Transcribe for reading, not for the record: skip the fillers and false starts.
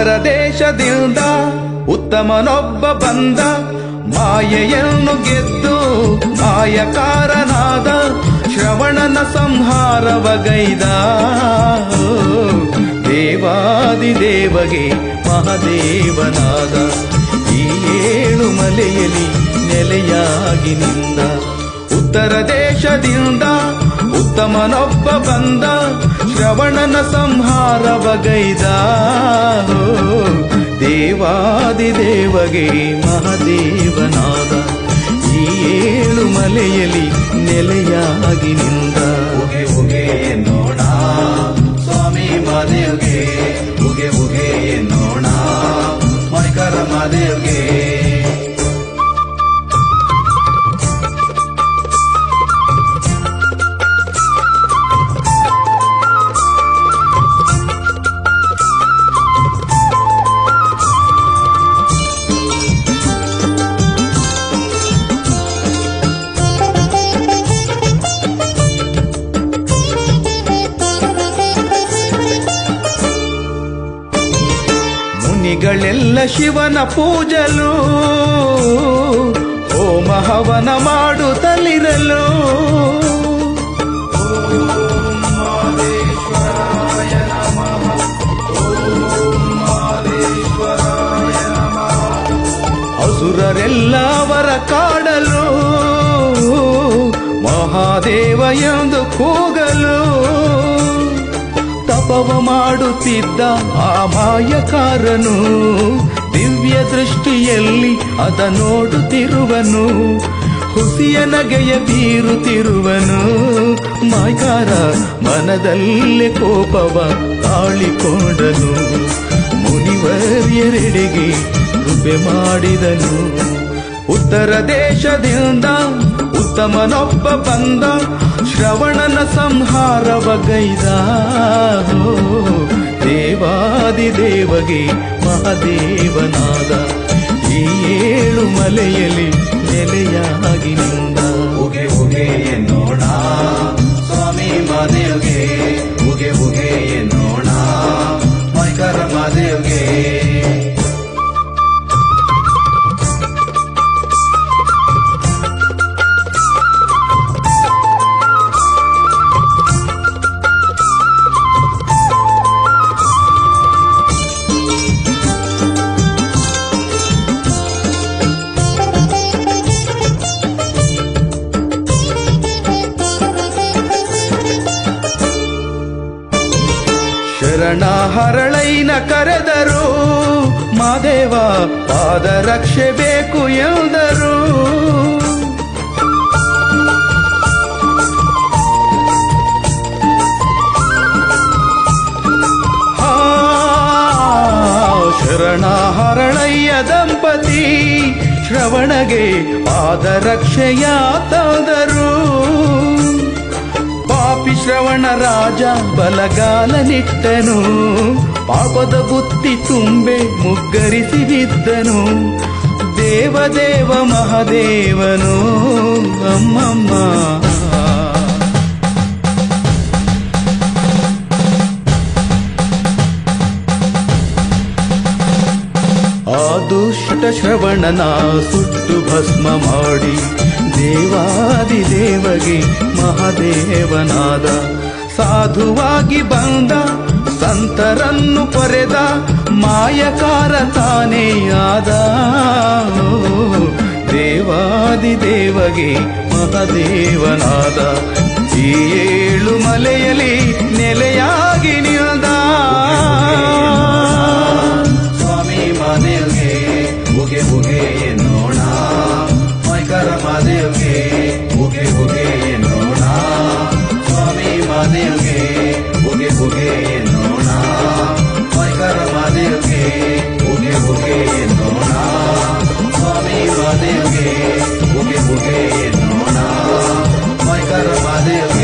ಉತ್ತರ ದೇಶದಿಂದ ಉತ್ತಮನೊಬ್ಬ ಬಂದ, ಮಾಯೆಯನ್ನು ಗೆದ್ದು ಮಾಯಕಾರನಾದ, ಶ್ರವಣನ ಸಂಹಾರವಗೈದ. ದೇವಾದಿದೇವಗೆ ಮಹಾದೇವನಾದ, ಈ 7 ಮಲೆಯಲ್ಲಿ ನೆಲೆಯಾಗಿ ನಿಂದ. ಉತ್ತರ ದೇಶದಿಂದ ಉತ್ತಮನೊಬ್ಬ ಬಂದ, ಶ್ರವಣನ ಸಂಹಾರವಗೈದ. ದೇವಾದಿದೇವಗೆ ಮಹಾದೇವನಾದ, ಈ 7 ಮಲೆಯಲ್ಲಿ ನೆಲೆಯಾಗಿ ನಿಂದ. ಉಗೆ ಉಗೆ ಎನ್ನೋಣ ಸ್ವಾಮಿ ಮಹಾದೇವ್ಗೆ, ಉಗೆ ಉಗೆ ಎನ್ನೋಣ ಮೈಕರ ಮಹಾದೇವ್ಗೆ. ಮುನಿಗಳೆಲ್ಲ ಶಿವನ ಪೂಜಲು, ಹೋಮ ಹವನ ಮಾಡುತ್ತಲಿರಲು. ಅಸುರರೆಲ್ಲ ಅವರ ಕಾಡಲು, ಮಹಾದೇವ ಎಂದು ಕೂಗಲು. ತಪವ ಮಾಡುತ್ತಿದ್ದ ಆ ಮಾಯಕಾರನು, ದಿವ್ಯ ದೃಷ್ಟಿಯಲ್ಲಿ ಅದ ನೋಡುತ್ತಿರುವನು. ಹುಸಿಯ ನಗೆಯ ಬೀರುತ್ತಿರುವನು. ಮಾಯಕಾರ ಮನದಲ್ಲೇ ಕೋಪವ ತಾಳಿಕೊಂಡನು. ಮುನಿವರ್ಯರೆಡೆಗೆ ಕೃಪೆ ಮಾಡಿದನು. ಉತ್ತರ ದೇಶದಿಂದ ಉತ್ತಮನೊಬ್ಬ ಬಂದ, ಶ್ರವಣನ ಸಂಹಾರವಗೈದ. ದೇವಾದಿದೇವಗೆ ಮಹಾದೇವನಾದ, ಈ 7 ಮಲೆಯಲ್ಲಿ ನೆಲೆಯಾಗಿ ನಿಂದ. ಉಗೆ ಉಗೆ ಎನ್ನೋಣ ಸ್ವಾಮಿ ಮಹಾದೇವ್ಗೆ, ಉಗೆ ಉಗೆ ಎನ್ನೋಣ ಮೈಕರ ಮಹಾದೇವ್ಗೆ. ಶರಣ ಹರಳೈನ ಕರೆದರು, ಮಾದೇವ ಪಾದ ರಕ್ಷೆ ಬೇಕು ಎಂದರು. ಶರಣ ಹರಳಯ್ಯ ದಂಪತಿ ಶ್ರವಣಗೆ ಪಾದ ರಕ್ಷೆಯ ತಂದರು. ಪಾಪಿ ಶ್ರವಣ ರಾಜ ಬಲಗಾಲ ನಿಟ್ಟನು, ಪಾಪದ ಬುತ್ತಿ ತುಂಬೆ ಮುಗ್ಗರಿಸಿ ಬಿದ್ದನು. ದೇವದೇವ ಮಹಾದೇವನು ಅಮ್ಮಮ್ಮ. ಆ ದುಷ್ಟ ಶ್ರವಣನ ಸುಟ್ಟು ಭಸ್ಮ ಮಾಡಿ, ದೇವಾದಿದೇವಗೆ ಮಹಾದೇವನಾದ. ಸಾಧುವಾಗಿ ಬಂದ ಸಂತರನ್ನು ಪೊರೆದ, ಮಾಯಕಾರ ತಾನೇ ಆದ. ದೇವಾದಿದೇವಗೆ ಮಹಾದೇವನಾದ, ಈ 7 ಮಲೆಯಲ್ಲಿ ನೆಲೆಯಾಗಿ ನಿಲ್ದ. ಸ್ವಾಮಿ ಮಹಾದೇವ್ಗೆ, ಉಗೆ ಉಗೆ ಎನ್ನೋಣ ಮೈಕರ ಮಹಾದೇವ್ಗೆ, ಉಗೆ ಉಗೆ ಎನ್ನೋಣ ಸ್ವಾಮಿ ಮಹಾದೇವ್ಗೆ, ಉಗೆ ಉಗೆ ಎನ್ನೋಣ ಮೈಕರ ಮಹಾದೇವ್ಗೆ, ಉಗೆ ಉಗೆ ಎನ್ನೋಣ ಸ್ವಾಮಿ ಮಹಾದೇವ್ಗೆ, ಉಗೆ ಉಗೆ ಎನ್ನೋಣ ಮೈಕರ ಮಹಾದೇವ್ಗೆ.